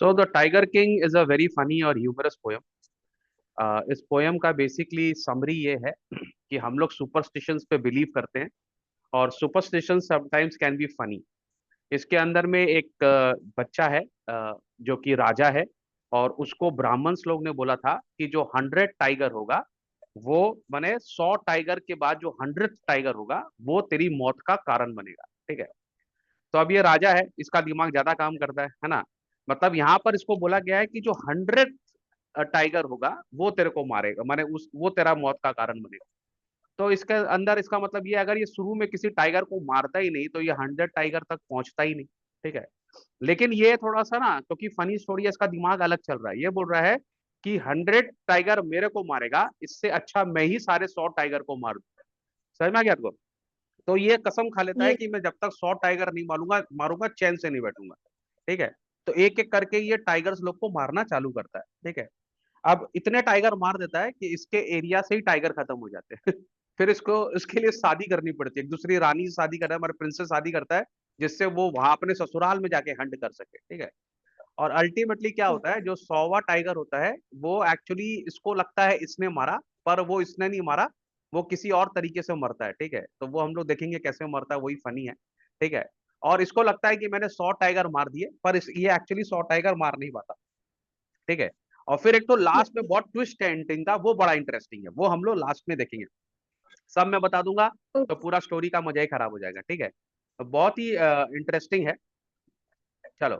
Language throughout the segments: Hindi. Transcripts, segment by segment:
So the Tiger King is a very funny और humorous poem. इस पोयम का बेसिकली समरी ये है कि हम लोग सुपरस्टिशंस पे बिलीव करते हैं और superstition sometimes can be funny. इसके अंदर में एक बच्चा है, जो कि राजा है, और उसको ब्राह्मण्स लोग ने बोला था कि जो 100 टाइगर होगा वो, माने 100 टाइगर के बाद जो 100th टाइगर होगा वो तेरी मौत का कारण बनेगा। ठीक है। तो अब ये राजा है, इसका दिमाग ज्यादा काम करता है ना। मतलब यहाँ पर इसको बोला गया है कि जो 100th टाइगर होगा वो तेरे को मारेगा, माने उस वो तेरा मौत का कारण बनेगा। तो इसके अंदर इसका मतलब ये, अगर ये शुरू में किसी टाइगर को मारता ही नहीं तो ये 100 टाइगर तक पहुंचता ही नहीं। ठीक है। लेकिन ये थोड़ा सा ना, क्योंकि फनी स्टोरी है, इसका दिमाग अलग चल रहा है। ये बोल रहा है कि 100 टाइगर मेरे को मारेगा, इससे अच्छा मैं ही सारे 100 टाइगर को मार दूं। समझ में आ गया आपको? तो ये कसम खा लेता है ये कि मैं जब तक 100 टाइगर नहीं मारूंगा मारूंगा चैन से नहीं बैठूंगा। ठीक है। तो एक एक करके ये टाइगर्स लोग को मारना चालू करता है। ठीक है। अब इतने टाइगर मार देता है कि इसके एरिया से ही टाइगर खत्म हो जाते हैं। फिर इसको इसके लिए शादी करनी पड़ती है, एक दूसरी रानी से शादी करता है, हमारे प्रिंस से शादी करता है, जिससे वो वहां अपने ससुराल में जाके हंट कर सके। ठीक है। और अल्टीमेटली क्या होता है, जो 100वां टाइगर होता है वो एक्चुअली इसको लगता है इसने मारा, पर वो इसने नहीं मारा, वो किसी और तरीके से मरता है। ठीक है। तो वो हम लोग देखेंगे कैसे मरता है, वही फनी है। ठीक है। और इसको लगता है कि मैंने 100 टाइगर मार दिए, पर ये एक्चुअली 100 टाइगर मार नहीं पाता। ठीक है। और फिर एक तो लास्ट में बहुत ट्विस्ट है एंडिंग का, वो बड़ा इंटरेस्टिंग है, वो हम लोग लास्ट में देखेंगे। सब मैं बता दूंगा तो पूरा स्टोरी का मजा ही खराब हो जाएगा। ठीक है। तो बहुत ही इंटरेस्टिंग है। चलो,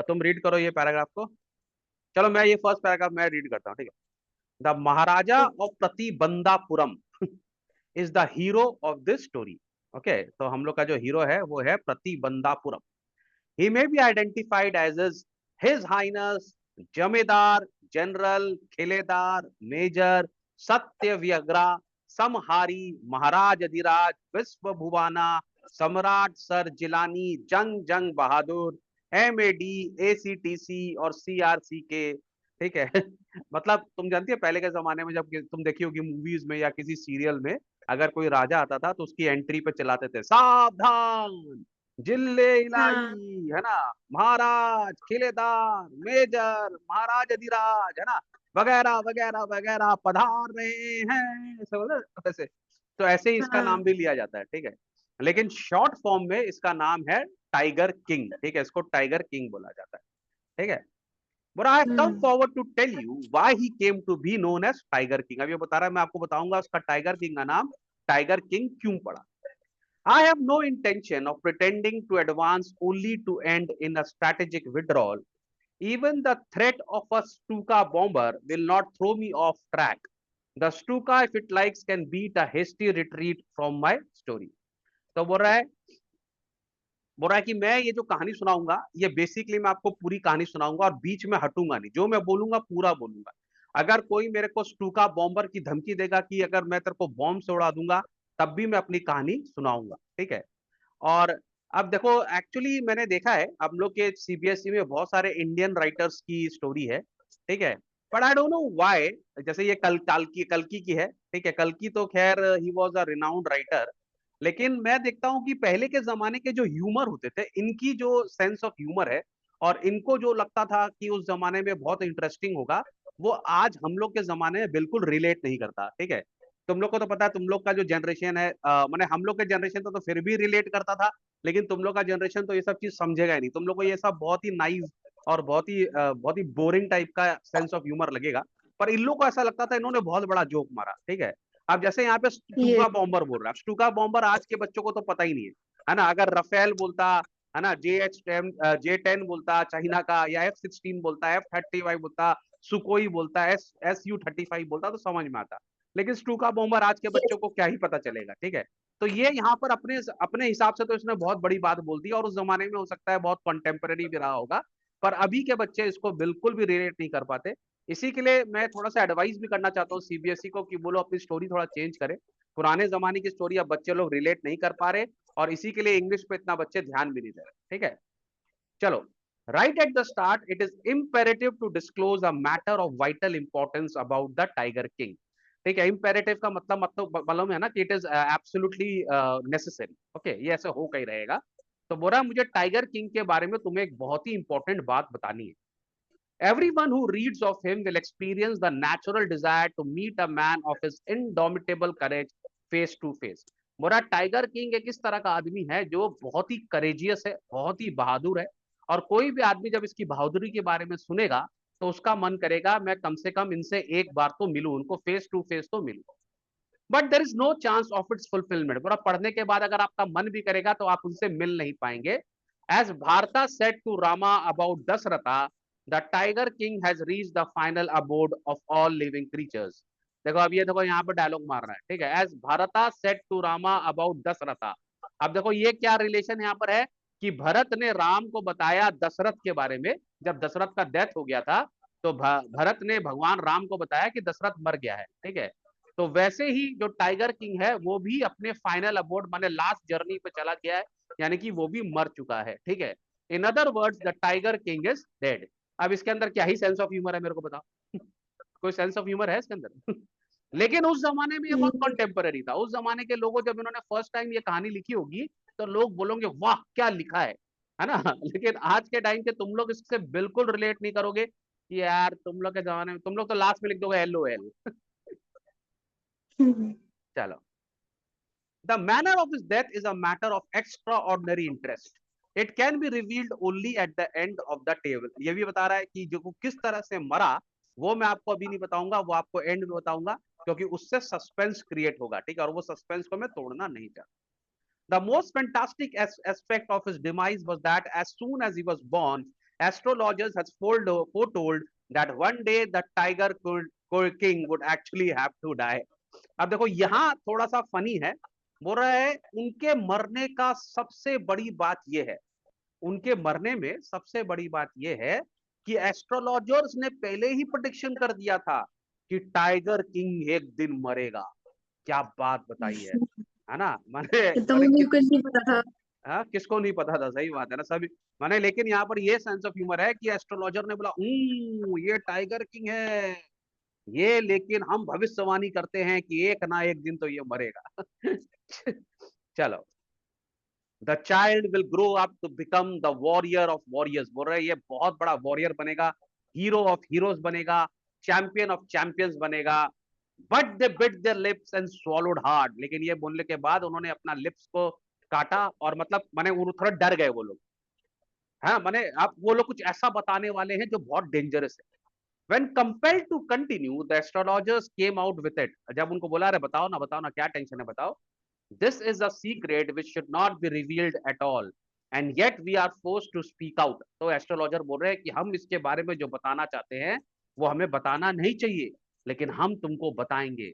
तुम रीड करो ये पैराग्राफ को। चलो, मैं ये फर्स्ट पैराग्राफ मैं रीड करता हूँ। ठीक है। The Maharaja of Pratibandapuram is the hero of this story. Okay, तो हम लोग का जो हीरो है वो है Pratibandapuram. He may be identified as his Highness Jamedar General Khiledar Major Satyavyaghra Samhari Maharaj Adhiraj Vishwa Bhuvana सम्राट सर जिलानी जंग जंग बहादुर MAD ACTC और CRC के। ठीक है। मतलब तुम जानती है पहले के जमाने में जब तुम देखी होगी मूवीज में या किसी सीरियल में, अगर कोई राजा आता था तो उसकी एंट्री पे चलाते थे, सावधान जिले हाँ इलाही, है ना, महाराज खिलेदार मेजर महाराज अधिराज, है ना, वगैरह वगैरह वगैरह पधार रहे हैं, ऐसे बोले वैसे। तो ऐसे ही इसका नाम हाँ भी लिया जाता है। ठीक है। लेकिन शॉर्ट फॉर्म में इसका नाम है टाइगर किंग। ठीक है, इसको टाइगर किंग बोला जाता है। ठीक है। But I have come hmm forward to tell you why he came to be known as tiger king. अब ये बता रहा है, मैं आपको बताऊंगा उसका टाइगर किंग का नाम टाइगर किंग क्यों पड़ा। I have no intention of pretending to advance only to end in a strategic withdrawal. Even the threat of a Stuka bomber will not throw me off track. The Stuka, if it likes, can beat a hasty retreat from my story. तो बोल रहा है कि मैं ये जो कहानी सुनाऊंगा ये बेसिकली मैं आपको पूरी कहानी सुनाऊंगा और बीच में हटूंगा नहीं, जो मैं बोलूंगा पूरा बोलूंगा। अगर कोई मेरे को स्टूका बॉम्बर की धमकी देगा कि अगर मैं तेरे को बॉम्ब से उड़ा दूंगा, तब भी मैं अपनी कहानी सुनाऊंगा। ठीक है। और अब देखो, एक्चुअली मैंने देखा है हम लोग के CBSE में बहुत सारे इंडियन राइटर्स की स्टोरी है। ठीक है। But I don't know why. जैसे ये कल्की की है। ठीक है। कल्की तो खैर he was a renowned writer. लेकिन मैं देखता हूँ कि पहले के जमाने के जो ह्यूमर होते थे, इनकी जो सेंस ऑफ ह्यूमर है, और इनको जो लगता था कि उस जमाने में बहुत इंटरेस्टिंग होगा, वो आज हम लोग के जमाने में बिल्कुल रिलेट नहीं करता। ठीक है। तुम लोग को तो पता है, तुम लोग का जो जनरेशन है, माने हम लोग के जनरेशन तो फिर भी रिलेट करता था, लेकिन तुम लोग का जनरेशन तो ये सब चीज समझेगा ही नहीं। तुम लोग को ये सब बहुत ही नाइव और बहुत ही बोरिंग टाइप का सेंस ऑफ ह्यूमर लगेगा। पर इन लोग को ऐसा लगता था इन्होंने बहुत बड़ा जोक मारा। ठीक है। अब जैसे यहाँ पे ये स्टूका बॉम्बर बोल रहा है, स्टूका बॉम्बर आज के बच्चों को तो पता ही नहीं है ना। अगर रफेल बोलता, है ना, J10 बोलता चाइना का, या F16 बोलता, F35 बोलता, सुकोई बोलता, SU-35 बोलता, तो समझ में आता। लेकिन स्टूका बॉम्बर आज के ये बच्चों को क्या ही पता चलेगा। ठीक है। तो ये यहाँ पर अपने अपने हिसाब से तो इसने बहुत बड़ी बात बोल दी, और उस जमाने में हो सकता है बहुत कंटेम्पररी भी रहा होगा, पर अभी के बच्चे इसको बिल्कुल भी रिलेट नहीं कर पाते। इसी के लिए मैं थोड़ा सा एडवाइस भी करना चाहता हूँ CBSE को कि वो लोग अपनी स्टोरी थोड़ा चेंज करें। पुराने जमाने की स्टोरी अब बच्चे लोग रिलेट नहीं कर पा रहे, और इसी के लिए इंग्लिश पे इतना बच्चे ध्यान भी नहीं दे रहे। ठीक है। चलो, right at the start it is imperative to disclose a matter of vital importance about the tiger king। ठीक है। imperative का मतलब मालूम है ना, कि it is absolutely necessary. Okay, ये ऐसे हो कहीं रहेगा। तो बोला मुझे टाइगर किंग के बारे में तुम्हें एक बहुत ही इंपॉर्टेंट बात बतानी है. Everyone who reads of him will experience the natural desire to meet a man of his indomitable courage face to face. मोरा टाइगर किंग एक इस तरह का आदमी है जो बहुत ही करेजियस है, बहुत ही बहादुर है, और कोई भी आदमी जब इसकी बहादुरी के बारे में सुनेगा तो उसका मन करेगा मैं कम से कम इनसे एक बार तो मिलूं, उनको फेस टू फेस तो मिलूं. But there is no chance of its fulfilment. पूरा पढ़ने के बाद अगर आपका मन भी करेगा तो आप उनसे मिल नहीं पाएंगे. As Bharata said to Rama about Dasharatha, the tiger king has reach the final abode of all living creatures. देखो अब ये देखो यहाँ पर डायलॉग मार रहा है, ठीक है. As Bharata said to Rama about Dasharatha. अब देखो ये क्या रिलेशन यहाँ पर है कि भरत ने राम को बताया दशरथ के बारे में. जब दशरथ का डेथ हो गया था तो भरत ने भगवान राम को बताया कि दशरथ मर गया है, ठीक है. तो वैसे ही जो टाइगर किंग है वो भी अपने फाइनल अबोर्ड माने लास्ट जर्नी पे चला गया है, यानी कि वो भी मर चुका है, ठीक है. In other words the tiger king is dead. अब इसके अंदर क्या ही सेंस ऑफ ह्यूमर है मेरे को बताओ. कोई सेंस ऑफ ह्यूमर है इसके अंदर? लेकिन उस जमाने में ये बहुत कंटेम्पररी था. उस जमाने के लोगों, जब इन्होंने फर्स्ट टाइम ये कहानी लिखी होगी तो लोग बोलोगे वाह क्या लिखा है ना. लेकिन आज के टाइम के तुम लोग इससे बिल्कुल रिलेट नहीं करोगे कि यार तुम लोग के जमाने में तुम लोग तो लास्ट में लिख दोगे LOL. चलो. The manner of his death is a matter of extraordinary interest. It can be revealed only at the end of the table. ये भी बता रहा है कि जो किस तरह से मरा वो मैं आपको अभी नहीं बताऊंगा, वो आपको एंड में बताऊंगा, क्योंकि उससे सस्पेंस क्रिएट होगा, ठीक है. और वो सस्पेंस को मैं तोड़ना नहीं चाहता. The most fantastic aspect of his demise was that as soon as he was born, astrologers had foretold that one day the tiger king would actually have to die. अब देखो यहाँ थोड़ा सा फनी है. बोल रहा है उनके मरने का सबसे बड़ी बात यह है, उनके मरने में सबसे बड़ी बात यह है कि एस्ट्रोलॉजर्स ने पहले ही प्रेडिक्शन कर दिया था कि टाइगर किंग एक दिन मरेगा. क्या बात बताई है ना. माने तो माने मुझे कुछ नहीं पता था. हाँ किसको नहीं पता था, सही बात है ना सभी. माने लेकिन यहाँ पर ये सेंस ऑफ ह्यूमर है कि एस्ट्रोलॉजर ने बोला ये टाइगर किंग है ये, लेकिन हम भविष्यवाणी करते हैं कि एक ना एक दिन तो ये मरेगा. चलो. The child will grow up to become the warrior of warriors. बोल रहे ये बहुत बड़ा वॉरियर बनेगा, हीरो ऑफ हीरोज बनेगा, चैंपियन ऑफ चैंपियंस बनेगा. But they bit their lips and swallowed hard. लेकिन ये बोलने के बाद उन्होंने अपना लिप्स को काटा, और मतलब माने वो थोड़ा डर गए वो लोग. हाँ माने आप वो लोग कुछ ऐसा बताने वाले हैं जो बहुत डेंजरस है. When compelled to continue, the astrologers came out with it. जब उनको बोला अरे बताओ ना क्या टेंशन है बताओ. This is a secret which should not be revealed at all, and yet we are forced to speak out. तो एस्ट्रोलॉजर बोल रहे हैं कि हम इसके बारे में जो बताना चाहते हैं वो हमें बताना नहीं चाहिए, लेकिन हम तुमको बताएंगे.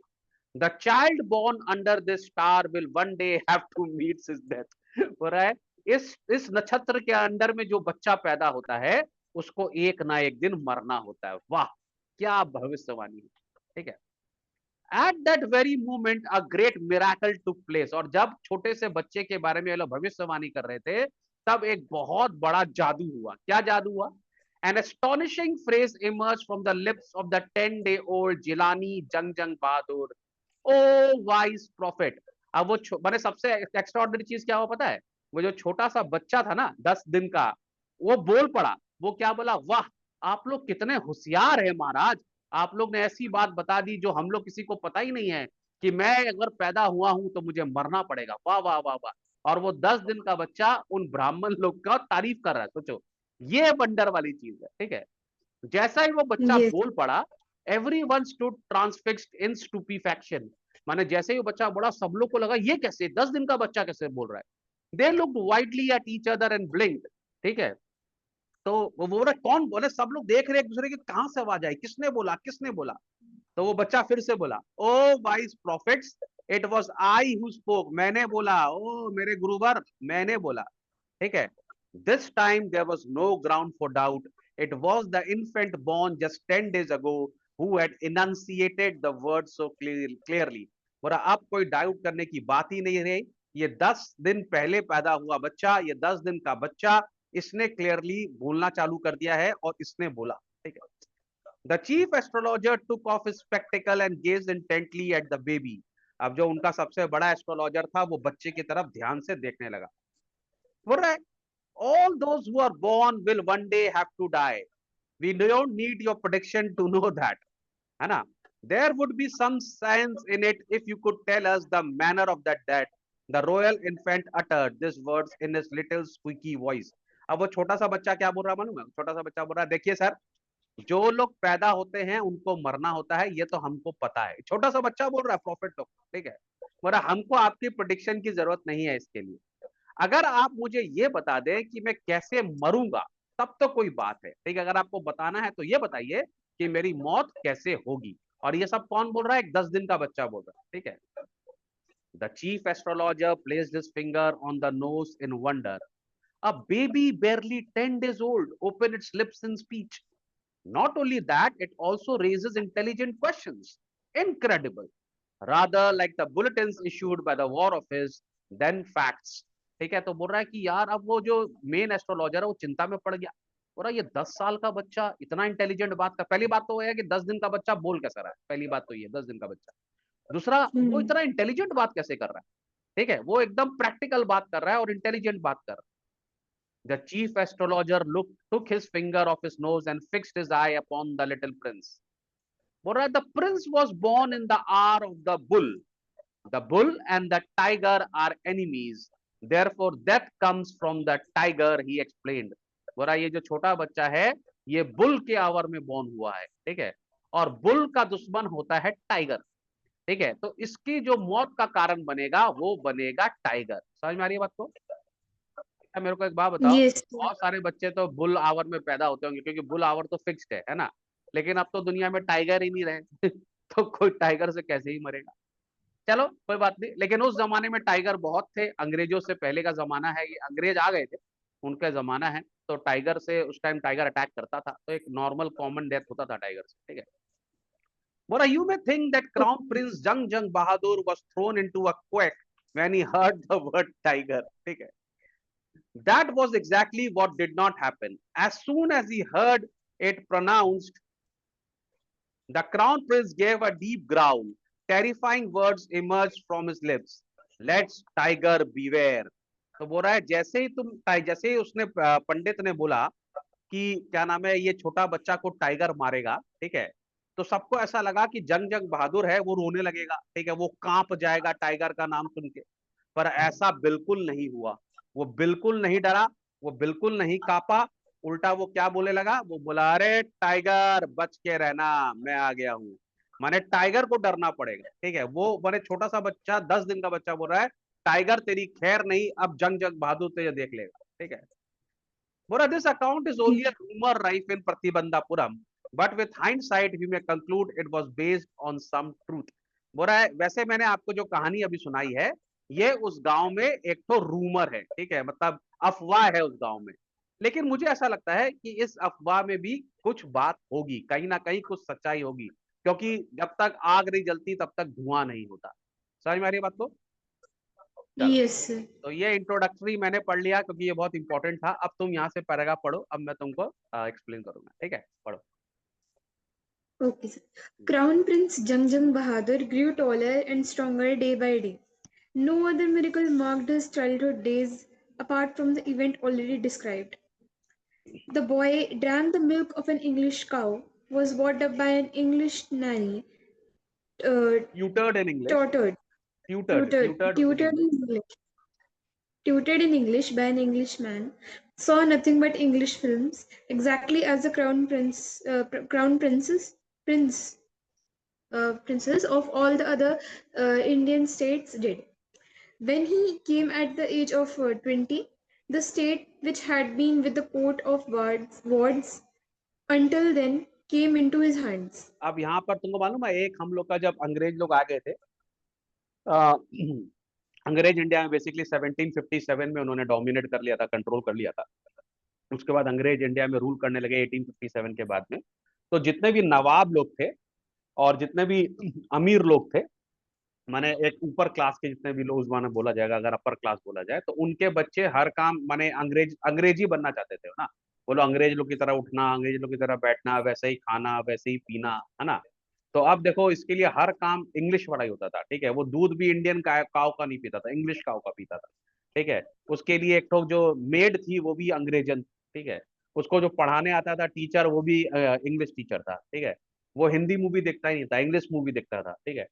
The child born under this star will one day have to meet his death. हो रहा है इस नक्षत्र के अंदर में जो बच्चा पैदा होता है उसको एक ना एक दिन मरना होता है. वाह क्या भविष्यवाणी है, ठीक है. At that very moment a great miracle took place. और जब छोटे से बच्चे के बारे में ये लोग भविष्यवाणी कर रहे थे तब एक बहुत बड़ा जादू हुआ. क्या जादू हुआ? An astonishing phrase emerged from the lips of the 10-day-old Jilani Jang Bahadur. Oh wise prophet. अब वो मैंने सबसे एक्स्ट्राऑर्डिनरी चीज क्या हुआ पता है? वो जो छोटा सा बच्चा था ना 10 दिन का, वो बोल पड़ा. वो क्या बोला? वाह आप लोग कितने होशियार हैं महाराज, आप लोग ने ऐसी बात बता दी जो हम लोग किसी को पता ही नहीं है कि मैं अगर पैदा हुआ हूं तो मुझे मरना पड़ेगा. वाह वाह वाह वाह. और वो 10 दिन का बच्चा उन ब्राह्मण लोग का तारीफ कर रहा है. सोचो ये वंडर वाली चीज है, ठीक है. जैसा ही वो बच्चा ये बोल पड़ा एवरीवन स्टूड ट्रांसफिक्स्ड इन स्टूपिफैक्शन. माने जैसे ही वो बच्चा बड़ा सब लोग को लगा ये कैसे 10 दिन का बच्चा कैसे बोल रहा है. They looked widely at each other and ब्लिंक्ड, ठीक है. तो वो बोल रहा कौन बोले, सब लोग देख रहे एक दूसरे की कहां से आवाज आई, किसने बोला किसने बोला. तो वो बच्चा फिर से बोला O wise prophets it was I who spoke. मैंने बोला, ओ मेरे गुरुवर मैंने बोला, ठीक है. This time there was no ground for doubt. It was the infant born just 10 days ago who had enunciated the word so clearly. बोला अब कोई डाउट करने की बात ही नहीं रही. ये 10 दिन पहले पैदा हुआ बच्चा, ये 10 दिन का बच्चा, इसने क्लियरली बोलना चालू कर दिया है और इसने बोला, ठीक है. The chief astrologer took off his spectacle and gazed intently at the baby. अब जो उनका सबसे बड़ा एस्ट्रोलॉजर था वो बच्चे की तरफ ध्यान से देखने लगा. बोल रहा है all those who are born will one day have to die. We don't need your prediction to know that. है ना? There would be some sense in it if you could tell us the manner of that death. The royal infant uttered these words in his little squeaky voice. अब वो छोटा सा बच्चा क्या बोल रहा है मालूम है? छोटा सा बच्चा बोल रहा है, देखिए सर, जो लोग पैदा होते हैं उनको मरना होता है, ये तो हमको पता है। छोटा सा बच्चा बोल रहा है, प्रॉफिट लोग, ठीक है? बोल रहा हमको आपकी प्रोडिक्शन की जरूरत नहीं है इसके लिए। अगर आप मुझे ये बता दें कि मैं कैसे मरूंगा, तब तो कोई बात है, ठीक है? अगर आपको बताना है तो ये बताइए कि मेरी मौत कैसे होगी। और ये सब कौन बोल रहा है? एक 10 दिन का बच्चा बोल रहा है, ठीक है? The chief astrologer placed his finger on the nose in wonder. A baby barely 10 days old opened its lips in speech. Not only that, it also raises intelligent questions. Incredible. Rather like the bulletins issued by the war office than facts. ठीक है? तो बोल रहा है कि यार अब वो जो मेन एस्ट्रोलॉजर है वो चिंता में पड़ गया। बोल रहा है ये 10 साल का बच्चा इतना इंटेलिजेंट बात का, पहली बात तो वो है कि 10 दिन का बच्चा बोल कैसा रहा है, पहली बात तो ये 10 दिन का बच्चा। दूसरा, वो हम्म। इतना इंटेलिजेंट बात कैसे कर रहा है? ठीक है? वो एकदम प्रैक्टिकल बात कर रहा है और इंटेलिजेंट बात कर रहा है। The chief astrologer took his finger off his nose and fixed his eye upon the little prince. The prince was born in the hour of the bull. The bull and the tiger are enemies. Therefore, death comes from the tiger, he explained. बोला ये जो छोटा बच्चा है, ये बुल के आवर में बॉर्न हुआ है, ठीक है? और बुल का दुश्मन होता है टाइगर, ठीक है? तो इसकी जो मौत का कारण बनेगा वो बनेगा टाइगर। समझ में आ रही है बात को? मेरे को एक बात बताओ, यस। बहुत सारे बच्चे तो बुल आवर में पैदा होते होंगे क्योंकि बुल आवर तो फिक्स्ड है ना? लेकिन अब तो दुनिया में टाइगर ही नहीं रहे तो कोई टाइगर से कैसे ही मरेगा? चलो कोई बात नहीं, लेकिन उस जमाने में टाइगर बहुत थे, अंग्रेजों से पहले का जमाना है, ये अंग्रेज आ गए थे, उनका जमाना है। तो टाइगर से उस टाइम टाइगर अटैक करता था, तो एक नॉर्मल कॉमन डेथ होता था टाइगर से, ठीक है? बोला you may think that crown prince Jung Jung Bahadur was thrown into a quake when he heard the word tiger, ठीक है? That was exactly what did not happen. As soon as he heard it pronounced, the crown prince gave a deep growl. Terrifying words emerged from his lips. Let's tiger beware. तो बोल रहा है जैसे ही उसने पंडित ने बोला कि क्या नाम है, ये छोटा बच्चा को टाइगर मारेगा, ठीक है? तो सबको ऐसा लगा कि जंग जंग बहादुर है, वो रोने लगेगा, ठीक है? वो कांप जाएगा टाइगर का नाम सुन के। पर ऐसा बिल्कुल नहीं हुआ। वो बिल्कुल नहीं डरा, वो बिल्कुल नहीं कांपा। उल्टा वो क्या बोले लगा? वो बोला अरे टाइगर बच के रहना, मैं आ गया हूँ। माने टाइगर को डरना पड़ेगा, ठीक है? वो माने छोटा सा बच्चा, 10 दिन का बच्चा बोल रहा है टाइगर तेरी खैर नहीं, अब जंग जंग बहादुर तुझे देख लेगा, ठीक है? बोला this account is only a rumor rife in Pratibandhapuram, but with hindsight we may conclude it was based on some truth. बोला है वैसे मैंने आपको जो कहानी अभी सुनाई है, ये उस गांव में एक तो रूमर है, ठीक है? मतलब अफवाह है उस गांव में। लेकिन मुझे ऐसा लगता है कि इस अफवाह में भी कुछ बात होगी, कहीं ना कहीं कुछ सच्चाई होगी, क्योंकि जब तक आग नहीं जलती तब तक धुआं नहीं होता। समझ में आ रही है बात को? चलो, यस। तो ये इंट्रोडक्टरी मैंने पढ़ लिया क्योंकि ये बहुत इंपॉर्टेंट था। अब तुम यहाँ से पैराग्राफ पढ़ो, अब मैं तुमको एक्सप्लेन करूंगा, ठीक है? पढ़ो। Okay, sir. Crown Prince Jangjang Bahadur grew taller and stronger day by day. No other miracle marked his childhood days apart from the event already described. The boy drank the milk of an English cow, was brought up by an English nanny, uh, tutored in English, tutored, tutored tutored, tutored in tutored English. in English, tutored in English by an Englishman, saw nothing but English films, exactly as the crown prince, princes of all the other Indian states did. When he came at the age of 20, the state which had been with the court of wards until then came into his hands. अब यहाँ पर तुमको मालूम है, एक हम लोग का जब अंग्रेज लोग आ गए थे, अ, अंग्रेज इंडिया में बेसिकली 1757 में उन्होंने डोमिनेट कर लिया था, कंट्रोल कर लिया था। उसके बाद अंग्रेज इंडिया में रूल करने लगे 1857 के बाद में। तो जितने भी नवाब लोग थे और जितने भी अमीर लोग थे, माने एक ऊपर क्लास के जितने भी लोग, माने बोला जाएगा अगर अपर क्लास बोला जाए, तो उनके बच्चे हर काम माने अंग्रेजी बनना चाहते थे ना। बोलो अंग्रेज लोग की तरह उठना, अंग्रेज लोग की तरह बैठना, वैसे ही खाना, वैसे ही पीना, है ना? तो अब देखो इसके लिए हर काम इंग्लिश वाला ही होता था, ठीक है? वो दूध भी इंडियन काव का नहीं पीता था, इंग्लिश काव का पीता था। ठीक है। उसके लिए एक तो जो मेड थी वो भी अंग्रेजन, ठीक है। उसको जो पढ़ाने आता था टीचर वो भी इंग्लिश टीचर था, ठीक है। वो हिंदी मूवी देखता ही नहीं था, इंग्लिश मूवी देखता था, ठीक है।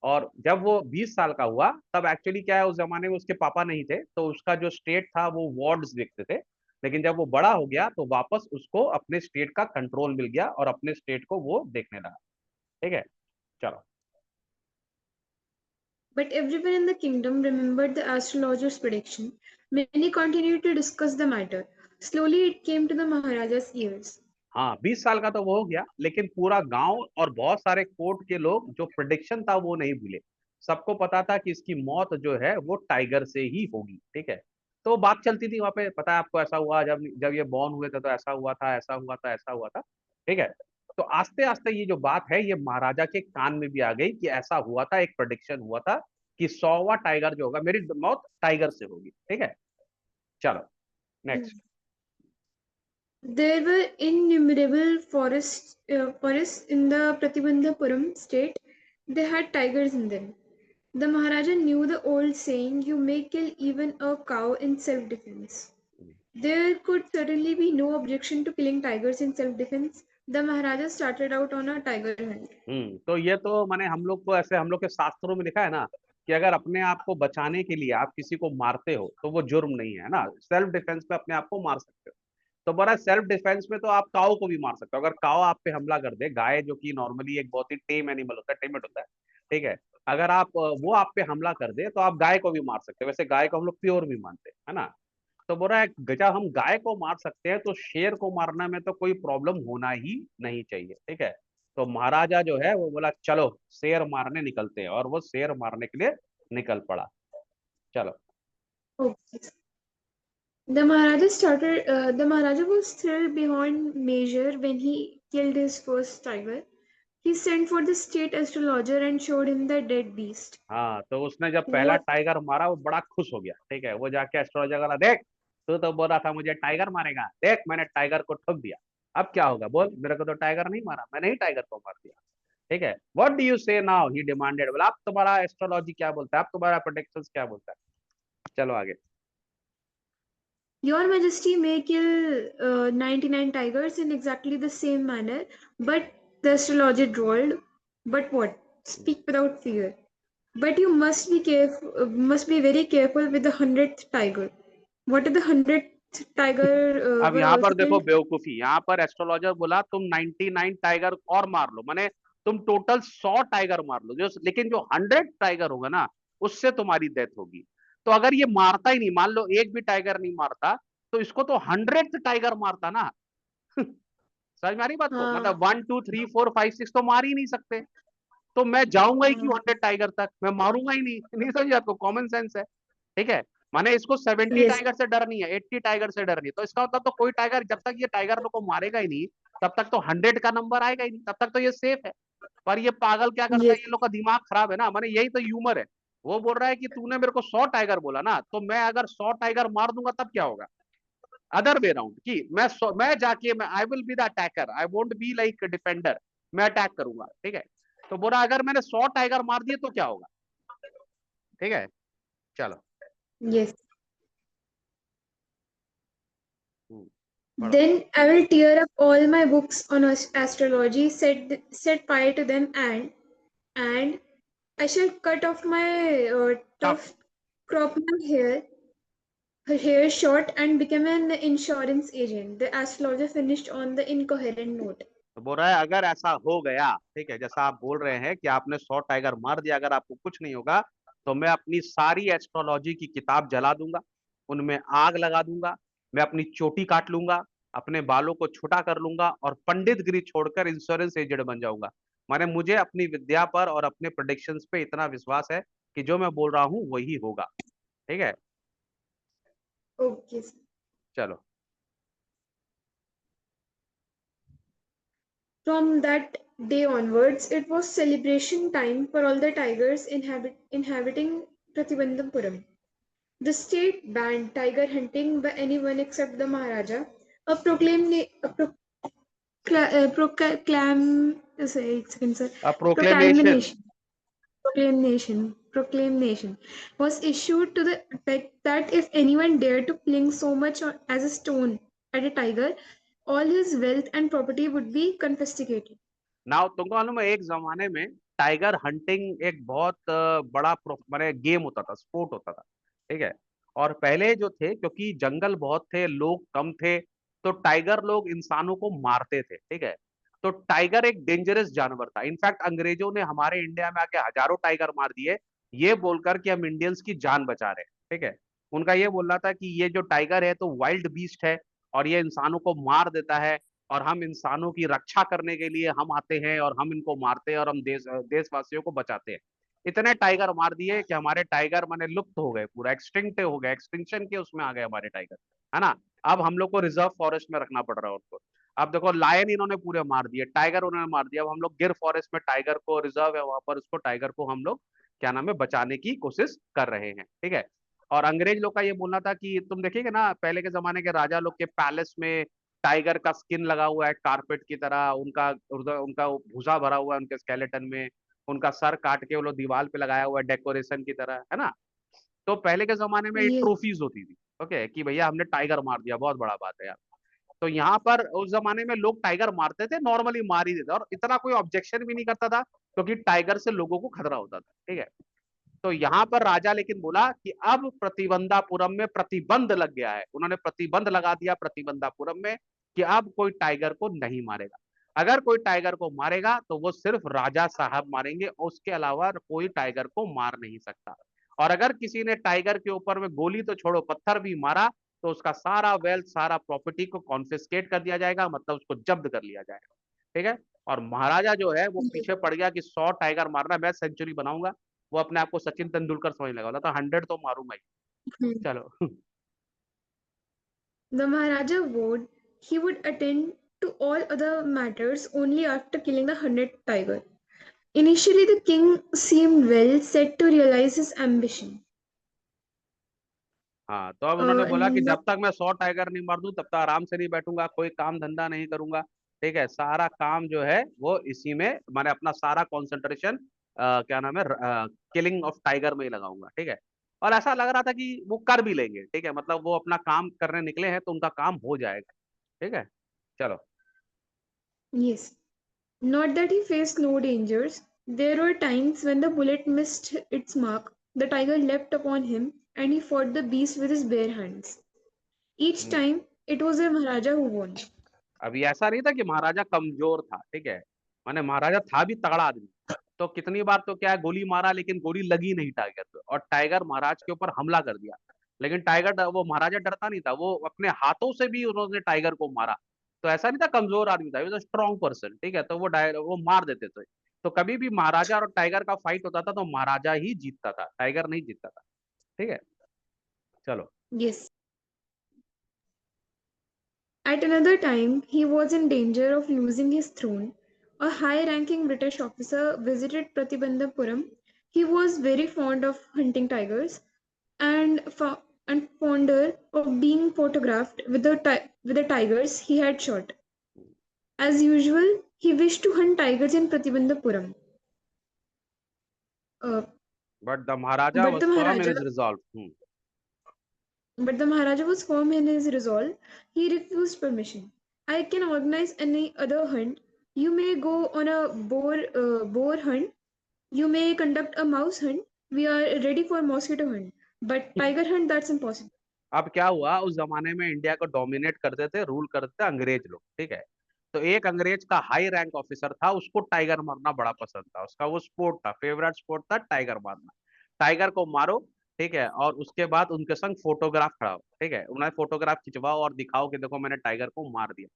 और जब वो 20 साल का हुआ तब एक्चुअली क्या है, उस जमाने में उसके पापा नहीं थे तो उसका जो स्टेट था वो वार्ड्स देखते थे। लेकिन जब वो बड़ा हो गया तो वापस उसको अपने स्टेट का कंट्रोल मिल गया और अपने स्टेट को वो देखने लगा, ठीक है। चलो। But everyone in the kingdom remembered the astrologer's prediction. Many continued to discuss the matter. Slowly it came to the Maharaja's ears. हाँ, 20 साल का तो वो हो गया, लेकिन पूरा गांव और बहुत सारे कोर्ट के लोग जो प्रिडिक्शन था वो नहीं भूले। सबको पता था कि इसकी मौत जो है वो टाइगर से ही होगी, ठीक है। तो बात चलती थी वहां पे, पता है आपको, ऐसा हुआ जब जब ये बॉर्न हुए थे तो ऐसा हुआ था, ऐसा हुआ था, ऐसा हुआ था, ठीक है। तो आस्ते आस्ते ये जो बात है ये महाराजा के कान में भी आ गई कि ऐसा हुआ था, एक प्रोडिक्शन हुआ था कि 100वां टाइगर जो होगा, मेरी मौत टाइगर से होगी, ठीक है। चलो next. There were innumerable forests in the Pratibandhapuram state. They had tigers in them. The Maharaja knew the old saying, "You may kill even a cow in self-defense." There could certainly be no objection to killing tigers in self-defense. The Maharaja started out on a tiger hunt. तो ये तो माने हम लोग को ऐसे, हम लोग के शास्त्रों में लिखा है ना कि अगर अपने आप को बचाने के लिए आप किसी को मारते हो तो वो जुर्म नहीं है ना, सेल्फ डिफेंस में अपने आप को मार सकते हो। तो बड़ा सेल्फ डिफेंस में तो आप काऊ को भी मार सकते हो, अगर काऊ आप पे हमला कर दे, गाय जो कि नॉर्मली एक बहुत ही टेम एनिमल होता है, टेमेट होता है, ठीक है। अगर आप वो आप पे हमला कर दे तो आप गाय को भी मार सकते हो, वैसे गाय को हम लोग प्योर भी मानते हैं, है ना। तो बोल रहा है जब हम गाय को मार सकते हैं तो शेर को मारने में तो कोई प्रॉब्लम होना ही नहीं चाहिए, ठीक है। तो महाराजा जो है वो बोला चलो शेर मारने निकलते हैं, और वो शेर मारने के लिए निकल पड़ा। चलो। Okay. The Maharaja was thrilled beyond measure when he killed his first tiger. He sent for the state astrologer and showed him the dead beast. हाँ, तो उसने जब पहला What? टाइगर मारा वो बड़ा खुश हो गया, ठीक है। वो जाके एस्ट्रोलॉजर बोला, देख तू तो बोल रहा था मुझे टाइगर मारेगा, देख मैंने टाइगर को ठोक दिया, अब क्या होगा बोल, मेरे को तो टाइगर नहीं मारा, मैंने ही टाइगर को मार दिया, ठीक है। व्हाट डू यू से नाउ, ही डिमांडेड। बोला आप तुम्हारा एस्ट्रोलॉजी क्या बोलता है, आप तुम्हारा प्रोडिक्शंस क्या बोलता है। चलो आगे। Your Majesty may kill 99 tigers in exactly the same manner, but the astrologer drawled, "But what? Speak without fear. But you must be careful. Must be very careful with the 100th tiger." What if the 100th tiger अब were यहाँ पर also देखो killed? बेवकूफी, यहाँ पर एस्ट्रोलॉजर बोला तुम 99 टाइगर और मार लो, माने तुम टोटल 100 टाइगर मार लो, जो लेकिन जो 100 टाइगर होगा ना उससे तुम्हारी डेथ होगी। तो अगर ये मारता ही नहीं, मान लो एक भी टाइगर नहीं मारता, तो इसको तो 100th टाइगर मारता ना। समझ में आ रही बात को, हाँ मतलब 1 2 3 4 5 6 तो मार ही नहीं सकते। तो मैं जाऊंगा ही क्यों हाँ 100 टाइगर तक, मैं मारूंगा ही नहीं। नहीं समझे आपको, कॉमन सेंस है, ठीक है। माने इसको 70 yes टाइगर से डर नहीं है, 80 टाइगर से डर नहीं, तो इसका मतलब तो कोई टाइगर, जब तक ये टाइगर को मारेगा ही नहीं तब तक तो 100 का नंबर आएगा ही नहीं, तब तक तो ये सेफ है। पर ये पागल क्या करता है, yes ये लोग का दिमाग खराब है ना, माने यही तो ह्यूमर है। वो बोल रहा है कि तूने मेरे को 100 टाइगर बोला ना, तो मैं अगर 100 टाइगर मार दूंगा तब क्या होगा। अदर वे राउंड कि मैं जाके मैं I will be the attacker, I won't be like defender, मैं अटैक करूंगा, ठीक है। तो बोला अगर मैंने 100 टाइगर मार दिए तो क्या होगा, ठीक है। चलो। yes. पढ़ो। Then I will tear up all my books on astrology, set fire to them, and I shall cut off my tough. tough, crop my hair short, and become an insurance agent. The astrologer finished on the incoherent note. तो बोल रहा है अगर ऐसा हो गया, ठीक है, जैसा आप बोल रहे हैं कि आपने 100 टाइगर मार दिया, अगर आपको कुछ नहीं होगा तो मैं अपनी सारी एस्ट्रोलॉजी की किताब जला दूंगा, उनमें आग लगा दूंगा, मैं अपनी चोटी काट लूंगा, अपने बालों को छोटा कर लूंगा और पंडित गिरी छोड़कर इंश्योरेंस एजेंट बन जाऊंगा। माने मुझे अपनी विद्या पर और अपने प्रोडिक्शंस पे इतना विश्वास है कि जो मैं बोल रहा हूँ वही होगा, ठीक है। Okay. चलो। From that day onwards, it was celebration time for all the tigers inhabiting Pratibandhapuram. The state banned tiger hunting by anyone except the Maharaja. A proclamation proclamation. proclamation proclamation proclamation was issued to the effect that if anyone dared to fling so much as a stone at a tiger, all his wealth and property would be confiscated. Now तुमको मालूम है एक जमाने में टाइगर हंटिंग एक बहुत बड़ा माने गेम होता था, स्पोर्ट होता था, ठीक है। और पहले जो थे, क्योंकि जंगल बहुत थे, लोग कम थे, तो टाइगर लोग इंसानों को मारते थे, ठीक है। तो टाइगर एक डेंजरस जानवर था। इनफैक्ट अंग्रेजों ने हमारे इंडिया में आके हजारों टाइगर मार दिए, ये बोलकर कि हम इंडियंस की जान बचा रहे हैं, ठीक है। उनका ये बोलना था कि ये जो टाइगर है तो वाइल्ड बीस्ट है, और ये इंसानों को मार देता है, और हम इंसानों की रक्षा करने के लिए हम आते हैं और हम इनको मारते हैं और हम देशवासियों को बचाते हैं। इतने टाइगर मार दिए कि हमारे टाइगर माने लुप्त हो गए, पूरा एक्सटिंक्ट हो गए, एक्सटिंक्शन के उसमें आ गए हमारे टाइगर, है ना। अब हम लोग को रिजर्व फॉरेस्ट में रखना पड़ रहा है उनको। अब देखो लायन इन्होंने पूरे मार दिए, टाइगर उन्होंने मार दिया, अब हम लोग गिर फॉरेस्ट में टाइगर को रिजर्व है वहां पर, उसको टाइगर को हम लोग क्या नाम है बचाने की कोशिश कर रहे हैं, ठीक है। और अंग्रेज लोग का ये बोलना था कि तुम देखिएगा ना पहले के जमाने के राजा लोग के पैलेस में टाइगर का स्किन लगा हुआ है कारपेट की तरह, उनका उनका भूसा भरा हुआ है उनके स्केलेटन में, उनका सर काट के वो लोग दीवार पे लगाया हुआ है डेकोरेशन की तरह, है ना। तो पहले के जमाने में Yes. ट्रॉफीज होती थी, ओके, कि भैया हमने टाइगर मार दिया, बहुत बड़ा बात है यार। तो यहाँ पर उस जमाने में लोग टाइगर मारते थे, नॉर्मली मार ही देते, और इतना कोई ऑब्जेक्शन भी नहीं करता था, क्योंकि टाइगर से लोगों को खतरा होता था, ठीक है। तो यहाँ पर राजा लेकिन बोला कि अब प्रतिबंधापुरम में प्रतिबंध लग गया है, उन्होंने प्रतिबंध लगा दिया प्रतिबंधापुरम में कि अब कोई टाइगर को नहीं मारेगा। अगर कोई टाइगर को मारेगा तो वो सिर्फ राजा साहब मारेंगे, उसके अलावा कोई टाइगर को मार नहीं सकता। और अगर किसी ने टाइगर के ऊपर में गोली तो छोड़ो पत्थर भी मारा, तो उसका सारा वेल्थ सारा प्रॉपर्टी को कॉन्फिस्केट कर दिया जाएगा, मतलब उसको जब्त कर लिया जाएगा, ठीक है। और महाराजा जो है वो Yes. पीछे पड़ गया कि 100 टाइगर मारना, मैं सेंचुरी बनाऊंगा। वो अपने आप को सचिन तेंदुलकर समझने लगा, बोला था 100 तो मारूंगा ही। Hmm. चलो। The Maharaja vowed he would attend to all other matters only after killing the 100th tiger. Initially, the king seemed well set to realize his ambition. हाँ, तो अब उन्होंने बोला कि And जब तक मैं 100 टाइगर नहीं मार दूं तब तक आराम से नहीं बैठूंगा, कोई काम धंधा नहीं करूंगा, ठीक है। सारा काम जो है वो इसी में, मैंने अपना सारा कॉन्सेंट्रेशन क्या नाम है किलिंग ऑफ टाइगर में ही लगाऊंगा, ठीक है। और ऐसा लग रहा था कि वो कर भी लेंगे, ठीक है, मतलब वो अपना काम करने निकले हैं तो उनका काम हो जाएगा, ठीक है। चलो। yes, not that he faced no dangers. There were times when the bullet missed its mark, the tiger leapt upon him, and he fought the beast with his bare hands. Each hmm. time, it was the Maharaja who won. अभी ऐसा नहीं था कि महाराजा कमजोर था, ठीक है, माने महाराजा था भी तगड़ा आदमी। तो कितनी बार तो क्या है गोली मारा लेकिन गोली लगी नहीं टाइगर पे, और टाइगर महाराज के ऊपर हमला कर दिया। लेकिन वो महाराजा डरता नहीं था, वो अपने हाथों से भी उन्होंने टाइगर को मारा। तो ऐसा नहीं था कमजोर आदमी था, स्ट्रॉन्ग पर्सन, ठीक है, तो वो मार देते थे। तो कभी भी महाराजा और टाइगर का फाइट होता था तो महाराजा ही जीतता था, टाइगर नहीं जीतता था, ठीक है। चलो। Yes. At another time, he was in danger of losing his throne. A high ranking British officer visited Pratibandhapuram. He was very fond of hunting tigers and, and fonder of being photographed with with the tigers he had shot. As usual, he wished to hunt tigers in Pratibandhapuram. Uh, but the Maharaja but the was firm in Maharaja his resolve. But the Maharaja was firm in his resolve. He refused permission. I can organize any other hunt. You may go on a boar hunt. You may conduct a mouse hunt. We are ready for mosquito hunt. But tiger hunt, that's impossible. अब क्या हुआ, उस जमाने में इंडिया को डोमिनेट करते थे, रूल करते थे अंग्रेज लोग, ठीक है। तो एक अंग्रेज का हाई रैंक ऑफिसर था, उसको टाइगर मारना बड़ा पसंद था, उसका वो स्पोर्ट था, फेवरेट स्पोर्ट था टाइगर मारना। टाइगर को मारो, ठीक है, और उसके बाद उनके संग फोटोग्राफ खड़ा हो, ठीक है, उन्हें फोटोग्राफ खिंचवाओ और दिखाओ कि देखो मैंने टाइगर को मार दिया,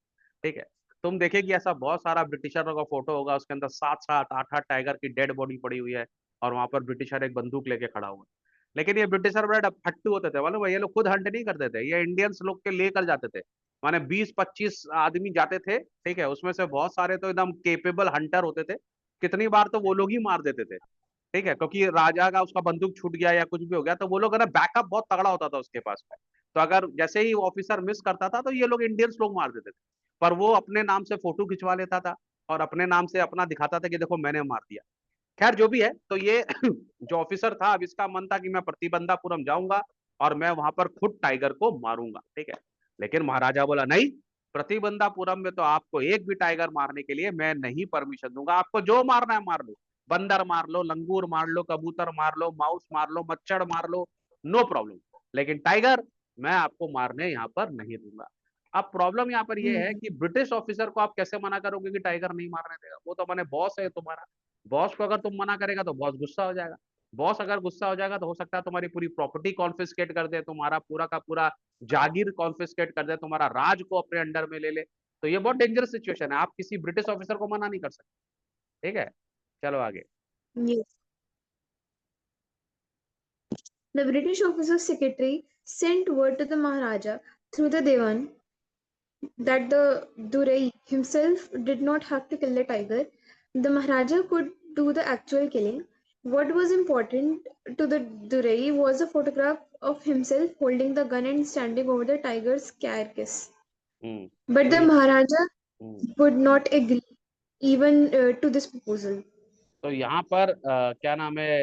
ठीक है। तुम देखेगी ऐसा बहुत सारा ब्रिटिशरों का फोटो होगा, उसके अंदर 7 7 8 8 टाइगर की डेड बॉडी पड़ी हुई है, और वहां पर ब्रिटिशर एक बंदूक लेके खड़ा हुआ है। लेकिन ये ब्रिटिशर बड़े फट्टू होते थे, मालूम है, ये लोग खुद हंट नहीं करते थे, ये इंडियंस लोग के लेकर जाते थे। माने 20 25 आदमी जाते थे, ठीक है, उसमें से बहुत सारे तो एकदम केपेबल हंटर होते थे। कितनी बार तो वो लोग ही मार देते थे, ठीक है, क्योंकि राजा का उसका बंदूक छूट गया या कुछ भी हो गया तो वो लोग है ना, बैकअप बहुत तगड़ा होता था उसके पास में। तो अगर जैसे ही ऑफिसर मिस करता था तो ये लोग इंडियंस लोग मार देते थे। पर वो अपने नाम से फोटो खिंचवा लेता था और अपने नाम से अपना दिखाता था कि देखो मैंने मार दिया। खैर जो भी है, तो ये जो ऑफिसर था, अब इसका मन था कि मैं प्रतिबंधापुरम जाऊंगा और मैं वहां पर खुद टाइगर को मारूंगा, ठीक है। लेकिन महाराजा बोला नहीं, प्रतिबंधापुरम में तो आपको एक भी टाइगर मारने के लिए मैं नहीं परमिशन दूंगा, आपको जो मारना है मार लो, बंदर मार लो, लंगूर मार लो, कबूतर मार लो, माउस मार लो, मच्छर मार लो, नो प्रॉब्लम, लेकिन टाइगर मैं आपको मारने यहाँ पर नहीं दूंगा। अब प्रॉब्लम यहाँ पर ये है हम्म, कि ब्रिटिश ऑफिसर को आप कैसे मना करोगे कि टाइगर नहीं मारने देगा, वो तो मैंने बॉस है तुम्हारा, बॉस को अगर तुम मना करेगा तो बॉस गुस्सा हो जाएगा, बॉस अगर गुस्सा हो जाएगा तो हो सकता है तुम्हारी पूरी प्रॉपर्टी कॉन्फिस्केट कर दे, तुम्हारा पूरा का पूरा जागीर कॉन्फिस्केट कर दे, तुम्हारा राज को अपने अंडर में ले ले। तो ये बहुत डेंजरस सिचुएशन है, आप किसी ब्रिटिश ऑफिसर को मना नहीं कर सकते, ठीक है। चलो आगे। yes. The British officer's secretary sent word to the Maharaja through the Dewan that the Durai himself did not have to kill the tiger. The Maharaja could do the actual killing. What was important to the Durai was a photograph of himself holding the gun and standing over the tiger's carcass. Hmm. But तो the ये Maharaja hmm, would not agree even to this proposal. तो यहाँ पर क्या नाम है,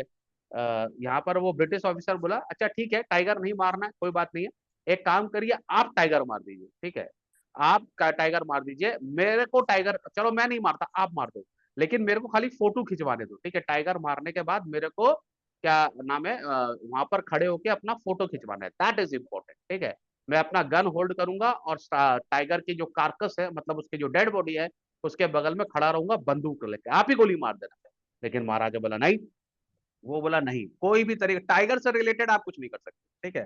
यहाँ पर वो ब्रिटिश ऑफिसर बोला अच्छा ठीक है, टाइगर नहीं मारना है, कोई बात नहीं है, एक काम करिए आप टाइगर मार दीजिए, ठीक है, आप टाइगर मार दीजिए, मेरे को टाइगर, चलो मैं नहीं मारता आप मार दो, लेकिन मेरे को खाली फोटो खिंचवाने दो, ठीक है, टाइगर मारने के बाद मेरे को क्या नाम है वहां पर खड़े होके अपना फोटो खिंचवाना है, दैट इज इम्पोर्टेंट, ठीक है। मैं अपना गन होल्ड करूंगा और टाइगर की जो कार्कस है, मतलब उसकी जो डेड बॉडी है, उसके बगल में खड़ा रहूंगा बंदूक लेके, आप ही गोली मार देना। लेकिन महाराजा बोला नहीं, वो बोला नहीं, कोई भी तरीके टाइगर से रिलेटेड आप कुछ नहीं कर सकते, ठीक है।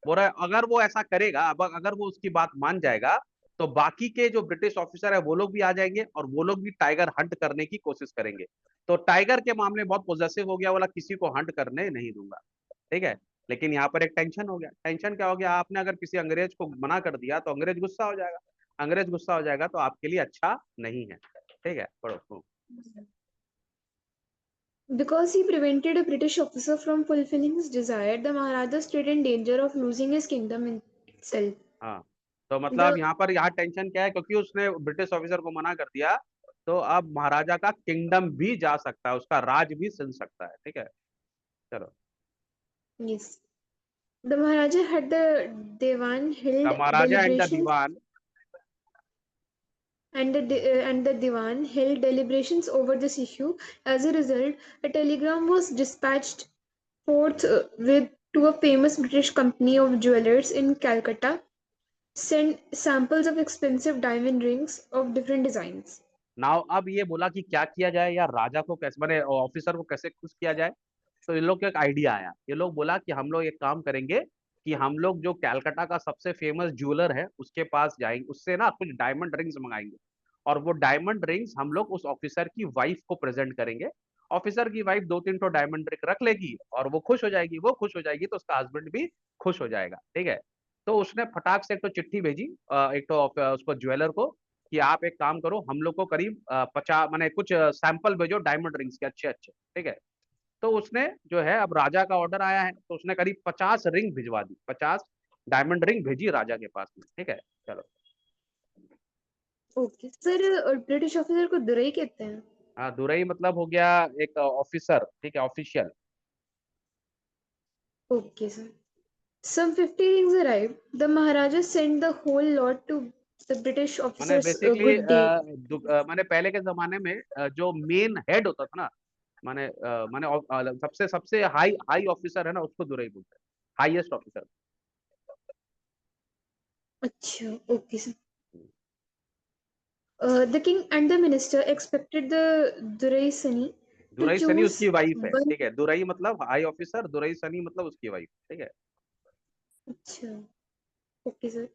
बोल रहा है अगर वो ऐसा करेगा, अब अगर वो उसकी बात मान जाएगा, तो बाकी के जो ब्रिटिश ऑफिसर है वो लोग भी आ जाएंगे और वो लोग भी टाइगर हंट करने की कोशिश करेंगे। तो टाइगर के मामले में बहुत पॉजेसिव हो गया, बोला किसी को हंट करने नहीं दूंगा, ठीक है। लेकिन यहाँ पर एक टेंशन हो गया, टेंशन क्या हो गया, आपने अगर किसी अंग्रेज को मना कर दिया तो अंग्रेज गुस्सा हो जाएगा, अंग्रेज गुस्सा हो जाएगा तो आपके लिए अच्छा नहीं है, ठीक है, पढ़ो। Because he prevented a British officer from fulfilling his desire, the Maharaja stood in danger of losing his kingdom in itself. हाँ, तो मतलब The यहाँ पर यहाँ टेंशन क्या है, क्योंकि उसने ब्रिटिश ऑफिसर को मना कर दिया, तो अब महाराजा का किंगडम भी जा सकता है, उसका राज भी सिल सकता है, ठीक है। चलो। yes, the Maharaja had the Dewan the held Maharaja and the deliberations Dewan. and the Diwan held deliberations over this issue. As a result, a telegram was dispatched forth with to a famous British company of jewelers in Calcutta, sent samples of expensive diamond rings of different designs. Now अब ये बोला कि क्या किया जाए, या राजा को कैसे, मैंने ऑफिसर को कैसे खुश किया जाए। तो इन लोग को एक आइडिया आया, ये लोग बोला कि हम लोग एक काम करेंगे कि हम लोग जो कैलकाटा का सबसे फेमस ज्वेलर है उसके पास जाएंगे, उससे ना कुछ डायमंड रिंग्स मंगाएंगे, और वो डायमंड रिंग्स हम लोग उस ऑफिसर की वाइफ को प्रेजेंट करेंगे। ऑफिसर की वाइफ दो तीन तो डायमंड रिंग रख लेगी और वो खुश हो जाएगी, वो खुश हो जाएगी तो उसका हस्बैंड भी खुश हो जाएगा, ठीक है। तो उसने फटाक से एक तो चिट्ठी भेजी, एक तो उसको ज्वेलर को, कि आप एक काम करो, हम लोग को करीब 50 मैंने कुछ सैंपल भेजो डायमंड रिंग्स के अच्छे अच्छे, ठीक है। तो उसने जो है, अब राजा का ऑर्डर आया है तो उसने करीब 50 रिंग भिजवा दी, 50 डायमंड रिंग भेजी राजा के पास में, ठीक है। चलो। ओके सर, ब्रिटिश ऑफिसर को दुरई कहते हैं। हाँ, दुरई मतलब हो गया एक ऑफिसर, ठीक है, official. Okay sir. Some 50 rings arrived. The Maharaja sent the whole lot to the British मैंने officers. Basically Good day. मैंने पहले के जमाने में जो मेन हेड होता था ना, मैंने सबसे सबसे हाई हाई ऑफिसर है ना, उसको दुरई बोलते हैं, हाईएस्ट ऑफिसर। अच्छा, okay sir. The king and the minister expected the Durai Sani to Durai Sunny choose उसकी वाइफ है, one. ठीक है, दुरई मतलब हाई ऑफिसर, दुरई सनी मतलब उसकी वाइफ, ठीक है। अच्छा, okay sir.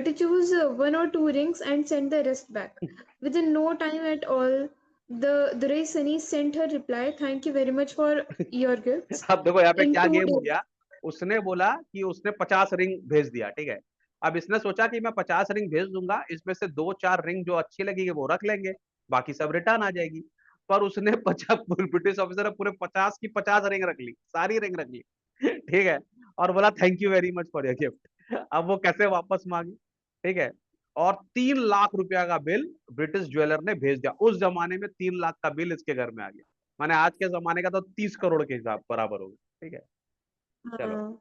To choose one or two rings and send the rest back. Within no time at all, the Durai Sani sent her reply. Thank you very much for your gifts. अब देखो यहाँ पे In क्या two गेम हो days. गया, उसने बोला कि उसने 50 रिंग भेज दिया, ठीक है। अब इसने सोचा कि मैं 50 रिंग भेज दूंगा, इसमें से दो चार रिंग जो अच्छी लगेगी वो रख लेंगे, बाकी सब रिटर्न आ जाएगी। पर उसने 50 ब्रिटिश ऑफिसर ने पूरे 50 की 50 रिंग रख ली, सारी रिंग रख ली, ठीक है। और बोला thank you very much for your gift. अब वो कैसे वापस मांगी, ठीक है। और 3 लाख रुपया का बिल ब्रिटिश ज्वेलर ने भेज दिया, उस जमाने में 3 लाख का बिल इसके घर में आ गया, माने आज के जमाने का तो 30 करोड़ के हिसाब बराबर होगा। ठीक है, चलो। हाँ।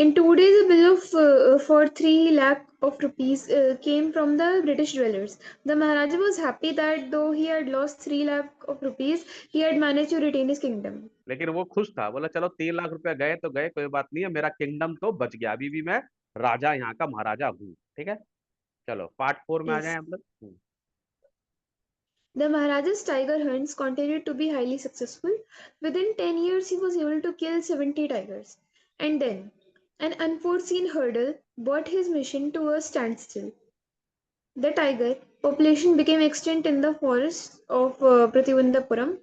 In 2 days, a bill of for 3 lakh of rupees came from the British dwellers. The Maharaja was happy that though he had lost 3 lakh of rupees, he had managed to retain his kingdom. लेकिन वो खुश था, बोला चलो 3 लाख रुपए गए तो गए, कोई बात नहीं है, मेरा किंगडम तो बच गया, अभी भी मैं राजा, यहाँ का महाराजा हूँ। ठीक है, चलो पार्ट 4 में आ जाए Yes. हम लोग। The Maharaja's tiger hunts continued to be highly successful. Within 10 years, he was able to kill 70 tigers. And then, an unforeseen hurdle brought his mission to a standstill. The tiger population became extinct in the forests of Prathivandapuram.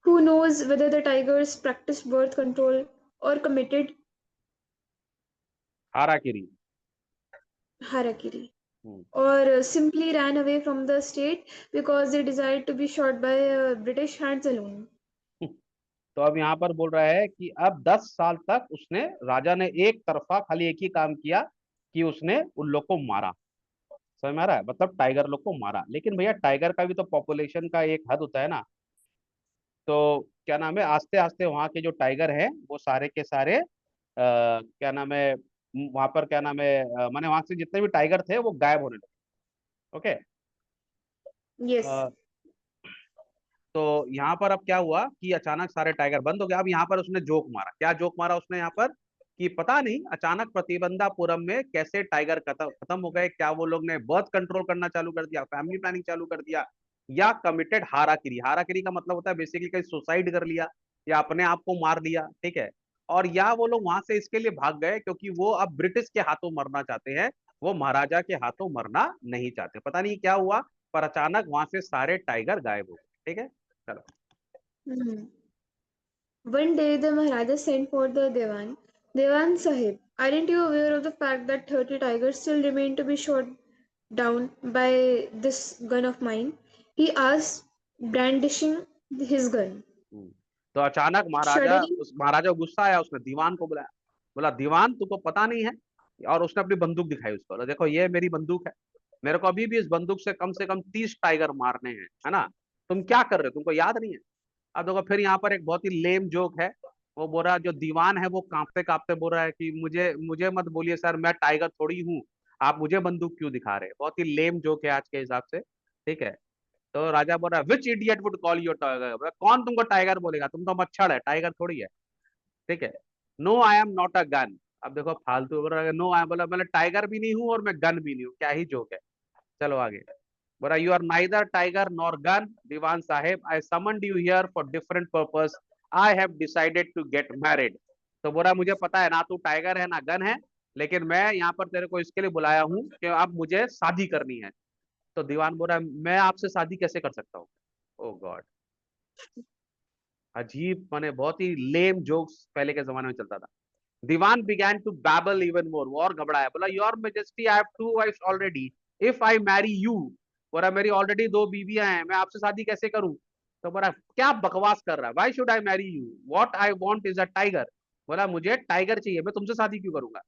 Who knows whether the tigers practiced birth control or committed हाराकिरी। harakiri, hmm. or simply ran away from the state because they desired to be shot by British hands alone. तो अब यहाँ पर बोल रहा है कि अब 10 साल तक उसने, राजा ने एक तरफा खाली एक ही काम किया कि उसने उन लोग को मारा। समझ में आ रहा है, मतलब टाइगर लोग को मारा। लेकिन भैया टाइगर का भी तो पॉपुलेशन का एक हद होता है ना। तो क्या नाम है, आस्ते आस्ते वहाँ के जो टाइगर हैं वो सारे के सारे क्या नाम है, वहां पर क्या नाम है, माने वहां से जितने भी टाइगर थे वो गायब होने लगे। ओके। Yes. तो यहाँ पर अब क्या हुआ कि अचानक सारे टाइगर बंद हो गए। अब यहाँ पर उसने जोक मारा, क्या जोक मारा उसने यहाँ पर, कि पता नहीं अचानक प्रतिबंधापुरम में कैसे टाइगर खत्म खत्म हो गए, क्या वो लोग ने बर्थ कंट्रोल करना चालू कर दिया, फैमिली प्लानिंग चालू कर दिया, या कमिटेड हाराकिरी। हाराकिरी का मतलब होता है बेसिकली कहीं सुसाइड कर लिया या अपने आप को मार लिया। ठीक है, और या वो लोग वहां से इसके लिए भाग गए क्योंकि वो अब ब्रिटिश के हाथों मरना चाहते हैं, वो महाराजा के हाथों मरना नहीं चाहते। पता नहीं क्या हुआ, पर अचानक वहां से सारे टाइगर गायब हो गए। ठीक है, चलो। Hmm. One day the Maharaja sent for the Dewan. Dewan Sahib, aren't you aware of the fact that 30 tigers still remain to be shot down by this gun of mine? He asked, brandishing his gun. हम्म। तो अचानक महाराजा, Shuddering, उस महाराजा को गुस्सा आया, उसने दीवान को बुलाया। बोला दीवान तुमको पता नहीं है, और उसने अपनी बंदूक दिखाई उसको, बोला देखो ये मेरी बंदूक है, मेरे को अभी भी इस बंदूक से कम 30 टाइगर मारने हैं, है ना, तुम क्या कर रहे हो, तुमको याद नहीं है। अब देखो फिर यहाँ पर एक बहुत ही लेम जोक है। वो बोल रहा, जो दीवान है वो कांपते कांपते बोल रहा है कि मुझे मुझे मत बोलिए सर, मैं टाइगर थोड़ी हूँ, आप मुझे बंदूक क्यों दिखा रहे हैं। बहुत ही लेम जोक है आज के हिसाब से। ठीक है, तो राजा बोल रहा है which idiot would call you tiger, कौन तुमको टाइगर बोलेगा, तुम तो मच्छर है, टाइगर थोड़ी है। ठीक है, no I am not a gun. अब देखो फालतू बोल रहा है, नो आई, बोला मैं टाइगर भी नहीं हूँ और मैं गन भी नहीं हूँ, क्या ही जोक है। चलो आगे। बोला you are neither tiger nor gun Dewan sahib, I summoned you here for different purpose, I have decided to get married. तो बोला मुझे पता है ना तू टाइगर है ना गन है, लेकिन मैं यहाँ पर तेरे को इसके लिए बुलाया हूँ कि अब मुझे शादी करनी है। तो दीवान बोल रहा है मैं आपसे शादी कैसे कर सकता हूँ। ओ गॉड, अजीब, माने बहुत ही लेम जोक्स पहले के जमाने में चलता था। Dewan began to babble even more, वो और घबराया, बोला your Majesty I have 2 wives already, if I marry you, बोला मेरी ऑलरेडी 2 बीवियां हैं, मैं आपसे शादी कैसे करूं। तो बोला क्या बकवास कर रहा है, why should I marry you, what I want is a tiger, बोला मुझे टाइगर चाहिए, मैं तुमसे शादी क्यों करूंगा।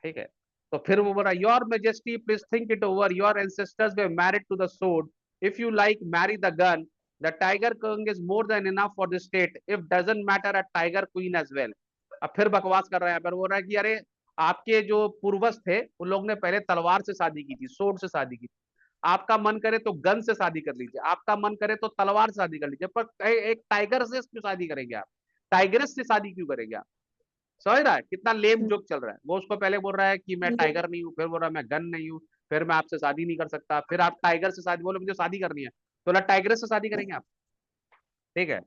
ठीक है, तो फिर वो बोला your majesty please think it over, your ancestors were married to the sword, if you like marry the gun, the tiger king is more than enough for the state, if doesn't matter a tiger queen as well. अब फिर बकवास कर रहा है, पर बोल रहा है कि अरे आपके जो पूर्वज थे उन लोग ने पहले तलवार से शादी की थी, सोड से शादी की थी, आपका मन करे तो गन से शादी कर लीजिए, आपका मन करे तो तलवार से शादी कर लीजिए, पर एक टाइगर से क्यों शादी करेंगे आप, टाइगरेस से शादी क्यों करेंगे आप। समझ रहा है कितना लेम जोक चल रहा है। वो उसको पहले बोल रहा है कि मैं टाइगर नहीं हूँ, फिर बोल रहा है मैं गन नहीं हूँ, फिर मैं आपसे शादी नहीं कर सकता, फिर आप टाइगर से शादी, बोले मुझे शादी करनी है, तो ना टाइगर से शादी करेंगे आप। ठीक है,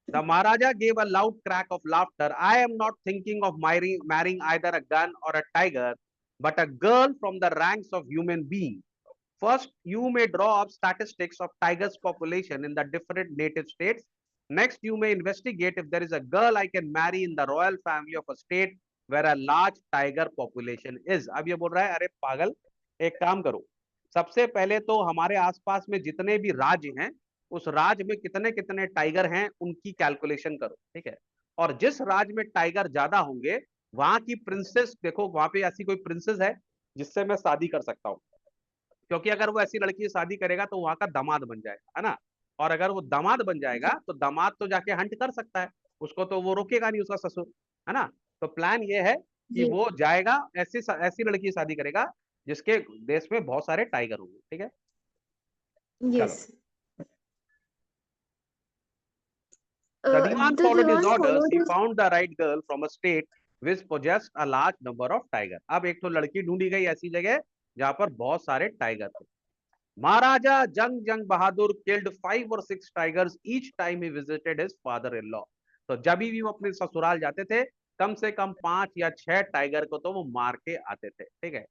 the Maharaja gave a loud crack of laughter, I am not thinking of marrying either a gun or a tiger, but a girl from the ranks of human being. First, you may draw up statistics of tigers' population in the different native states. Next, you may investigate if there is a girl I can marry in the royal family of a state where a large tiger population is. अब ये बोल रहा है अरे पागल, एक काम करो, सबसे पहले तो हमारे आसपास में जितने भी राज्य हैं उस राज्य में कितने कितने टाइगर हैं उनकी कैलकुलेशन करो। ठीक है, और जिस राज्य में टाइगर ज्यादा होंगे वहां की प्रिंसेस देखो, वहां पे ऐसी कोई प्रिंसेस है जिससे मैं शादी कर सकता हूँ, क्योंकि अगर वो ऐसी लड़की से शादी करेगा तो वहां का दामाद बन जाएगा, है ना। और अगर वो दामाद बन जाएगा तो दामाद तो जाके हंट कर सकता है, उसको तो वो रोकेगा नहीं उसका ससुर, है ना। तो प्लान ये है कि Yes. वो जाएगा ऐसी ऐसी लड़की की शादी करेगा जिसके देश में बहुत सारे टाइगर होंगे, ठीक है। चलो, Yes. the diwan The followed his Diwan orders. followed He his. found the right girl from a state which possessed a large number of tiger. अब एक तो लड़की ढूंढी गई ऐसी जगह जहां पर बहुत सारे टाइगर थे। महाराजा जंग जंग बहादुर killed 5 or 6 tigers each time he visited his father-in-law. तो जब भी वो अपने ससुराल जाते थे कम से कम 5 या 6 टाइगर को तो वो मार के आते थे, ठीक है।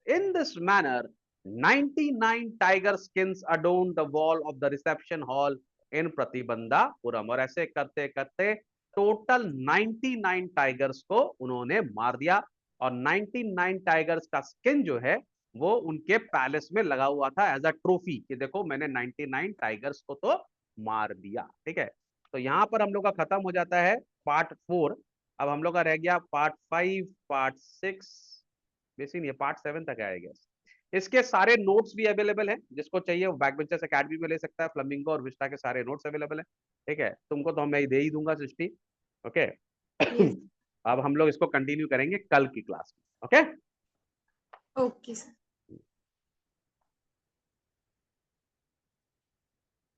In this manner, 99 tiger skins adorned the wall of the reception hall in प्रतिबंधापुरम। और ऐसे करते करते टोटल 99 टाइगर्स को उन्होंने मार दिया। और 99 टाइगर्स का स्किन जो है वो उनके पैलेस में लगा हुआ था एज अ ट्रॉफी कि देखो मैंने 99 टाइगर्स को तो मार दिया, ठीक है। तो यहां पर हम लोग का खत्म हो जाता है पार्ट 4। अब हम लोग का रह गया पार्ट 5, पार्ट 6, बेसिक ये पार्ट 7 तक आएगा। इसके सारे नोट्स भी अवेलेबल हैं, जिसको चाहिए वो बैकबेंचर्स एकेडमी में ले सकता है। फ्लमिंगो और विस्टा के सारे नोट्स अवेलेबल हैं, ठीक है। तुमको तो मैं दे ही दूंगा सृष्टि, ओके। Yes. अब हम लोग इसको कंटिन्यू करेंगे कल की क्लास में, ओके। Okay, sir.